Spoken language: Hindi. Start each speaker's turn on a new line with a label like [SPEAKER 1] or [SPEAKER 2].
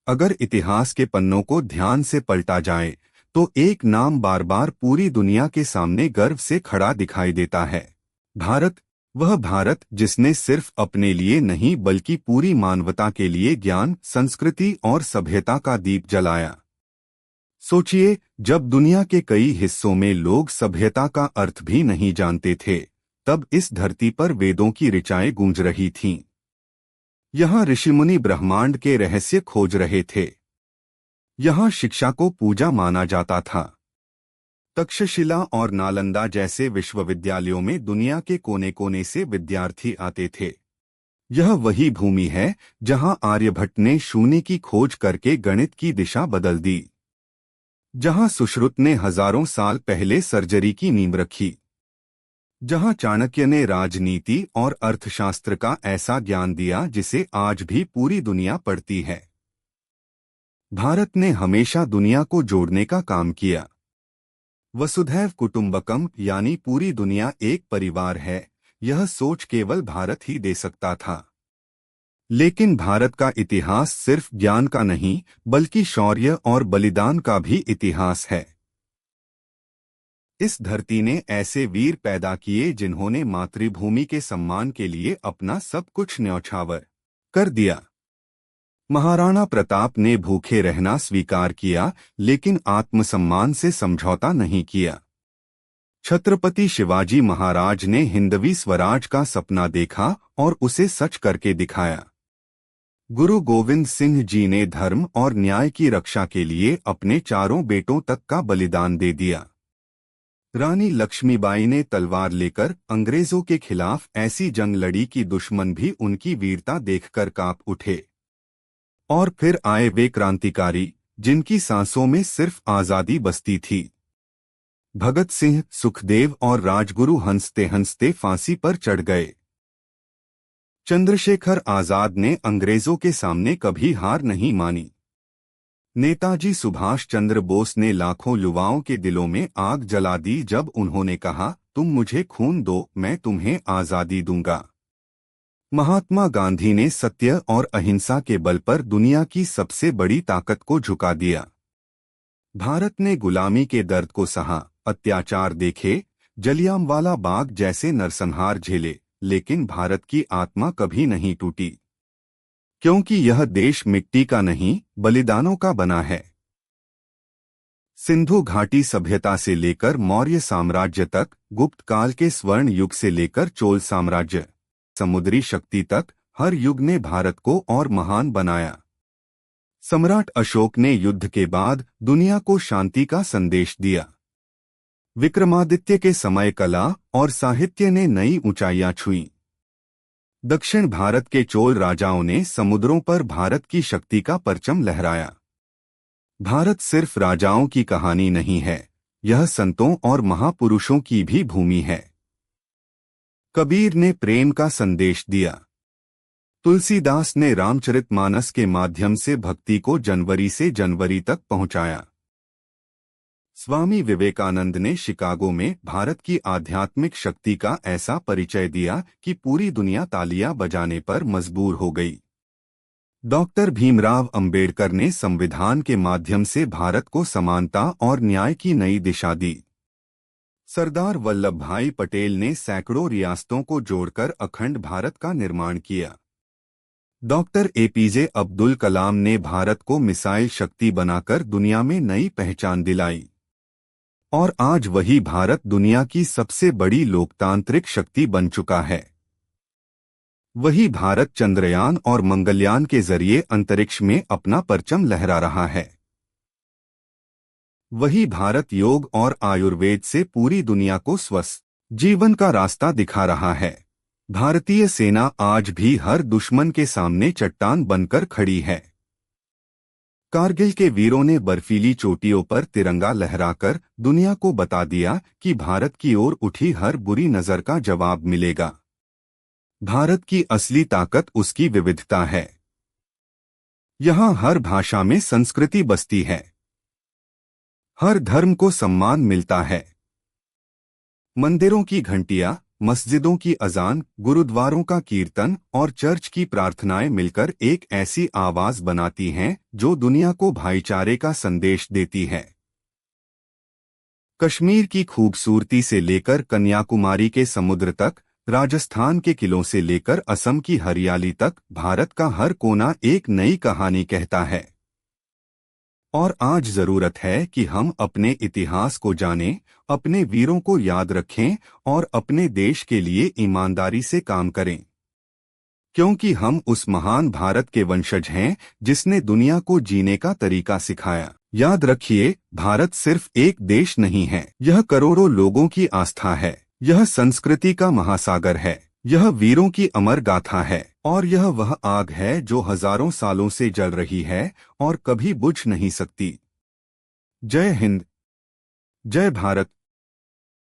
[SPEAKER 1] अगर इतिहास के पन्नों को ध्यान से पलटा जाए तो एक नाम बार बार पूरी दुनिया के सामने गर्व से खड़ा दिखाई देता है। भारत। वह भारत जिसने सिर्फ अपने लिए नहीं बल्कि पूरी मानवता के लिए ज्ञान, संस्कृति और सभ्यता का दीप जलाया। सोचिए, जब दुनिया के कई हिस्सों में लोग सभ्यता का अर्थ भी नहीं जानते थे, तब इस धरती पर वेदों की ऋचाएं गूंज रही थीं। यहाँ ऋषिमुनि ब्रह्मांड के रहस्य खोज रहे थे। यहाँ शिक्षा को पूजा माना जाता था। तक्षशिला और नालंदा जैसे विश्वविद्यालयों में दुनिया के कोने कोने से विद्यार्थी आते थे। यह वही भूमि है जहाँ आर्यभट्ट ने शून्य की खोज करके गणित की दिशा बदल दी, जहाँ सुश्रुत ने हजारों साल पहले सर्जरी की नींव रखी, जहाँ चाणक्य ने राजनीति और अर्थशास्त्र का ऐसा ज्ञान दिया जिसे आज भी पूरी दुनिया पढ़ती है। भारत ने हमेशा दुनिया को जोड़ने का काम किया। वसुधैव कुटुंबकम यानी पूरी दुनिया एक परिवार है, यह सोच केवल भारत ही दे सकता था। लेकिन भारत का इतिहास सिर्फ ज्ञान का नहीं बल्कि शौर्य और बलिदान का भी इतिहास है। इस धरती ने ऐसे वीर पैदा किए जिन्होंने मातृभूमि के सम्मान के लिए अपना सब कुछ न्यौछावर कर दिया। महाराणा प्रताप ने भूखे रहना स्वीकार किया, लेकिन आत्मसम्मान से समझौता नहीं किया। छत्रपति शिवाजी महाराज ने हिंदवी स्वराज का सपना देखा और उसे सच करके दिखाया। गुरु गोविंद सिंह जी ने धर्म और न्याय की रक्षा के लिए अपने चारों बेटों तक का बलिदान दे दिया। रानी लक्ष्मीबाई ने तलवार लेकर अंग्रेजों के खिलाफ ऐसी जंग लड़ी कि दुश्मन भी उनकी वीरता देखकर कांप उठे। और फिर आए वे क्रांतिकारी जिनकी सांसों में सिर्फ आजादी बसती थी। भगत सिंह, सुखदेव और राजगुरु हंसते हंसते फांसी पर चढ़ गए। चंद्रशेखर आजाद ने अंग्रेजों के सामने कभी हार नहीं मानी। नेताजी सुभाष चंद्र बोस ने लाखों युवाओं के दिलों में आग जला दी जब उन्होंने कहा, तुम मुझे खून दो, मैं तुम्हें आजादी दूंगा। महात्मा गांधी ने सत्य और अहिंसा के बल पर दुनिया की सबसे बड़ी ताकत को झुका दिया। भारत ने गुलामी के दर्द को सहा, अत्याचार देखे, जलियांवाला बाग जैसे नरसंहार झेले, लेकिन भारत की आत्मा कभी नहीं टूटी, क्योंकि यह देश मिट्टी का नहीं बलिदानों का बना है। सिंधु घाटी सभ्यता से लेकर मौर्य साम्राज्य तक, गुप्त काल के स्वर्ण युग से लेकर चोल साम्राज्य, समुद्री शक्ति तक, हर युग ने भारत को और महान बनाया। सम्राट अशोक ने युद्ध के बाद दुनिया को शांति का संदेश दिया। विक्रमादित्य के समय कला और साहित्य ने नई ऊंचाइयां छुईं। दक्षिण भारत के चोल राजाओं ने समुद्रों पर भारत की शक्ति का परचम लहराया। भारत सिर्फ राजाओं की कहानी नहीं है, यह संतों और महापुरुषों की भी भूमि है। कबीर ने प्रेम का संदेश दिया। तुलसीदास ने रामचरितमानस के माध्यम से भक्ति को जनवरी से जनवरी तक पहुंचाया। स्वामी विवेकानंद ने शिकागो में भारत की आध्यात्मिक शक्ति का ऐसा परिचय दिया कि पूरी दुनिया तालियां बजाने पर मजबूर हो गई। डॉक्टर भीमराव अंबेडकर ने संविधान के माध्यम से भारत को समानता और न्याय की नई दिशा दी। सरदार वल्लभभाई पटेल ने सैकड़ों रियासतों को जोड़कर अखंड भारत का निर्माण किया। डॉक्टर एपीजे अब्दुल कलाम ने भारत को मिसाइल शक्ति बनाकर दुनिया में नई पहचान दिलाई। और आज वही भारत दुनिया की सबसे बड़ी लोकतांत्रिक शक्ति बन चुका है। वही भारत चंद्रयान और मंगलयान के जरिए अंतरिक्ष में अपना परचम लहरा रहा है। वही भारत योग और आयुर्वेद से पूरी दुनिया को स्वस्थ जीवन का रास्ता दिखा रहा है। भारतीय सेना आज भी हर दुश्मन के सामने चट्टान बनकर खड़ी है। कारगिल के वीरों ने बर्फीली चोटियों पर तिरंगा लहराकर दुनिया को बता दिया कि भारत की ओर उठी हर बुरी नजर का जवाब मिलेगा। भारत की असली ताकत उसकी विविधता है। यहाँ हर भाषा में संस्कृति बसती है, हर धर्म को सम्मान मिलता है। मंदिरों की घंटियां, मस्जिदों की अजान, गुरुद्वारों का कीर्तन और चर्च की प्रार्थनाएं मिलकर एक ऐसी आवाज बनाती हैं जो दुनिया को भाईचारे का संदेश देती है। कश्मीर की खूबसूरती से लेकर कन्याकुमारी के समुद्र तक, राजस्थान के किलों से लेकर असम की हरियाली तक, भारत का हर कोना एक नई कहानी कहता है। और आज जरूरत है कि हम अपने इतिहास को जानें, अपने वीरों को याद रखें और अपने देश के लिए ईमानदारी से काम करें, क्योंकि हम उस महान भारत के वंशज हैं जिसने दुनिया को जीने का तरीका सिखाया। याद रखिए, भारत सिर्फ एक देश नहीं है, यह करोड़ों लोगों की आस्था है, यह संस्कृति का महासागर है, यह वीरों की अमर गाथा है, और यह वह आग है जो हजारों सालों से जल रही है और कभी बुझ नहीं सकती। जय हिंद, जय भारत।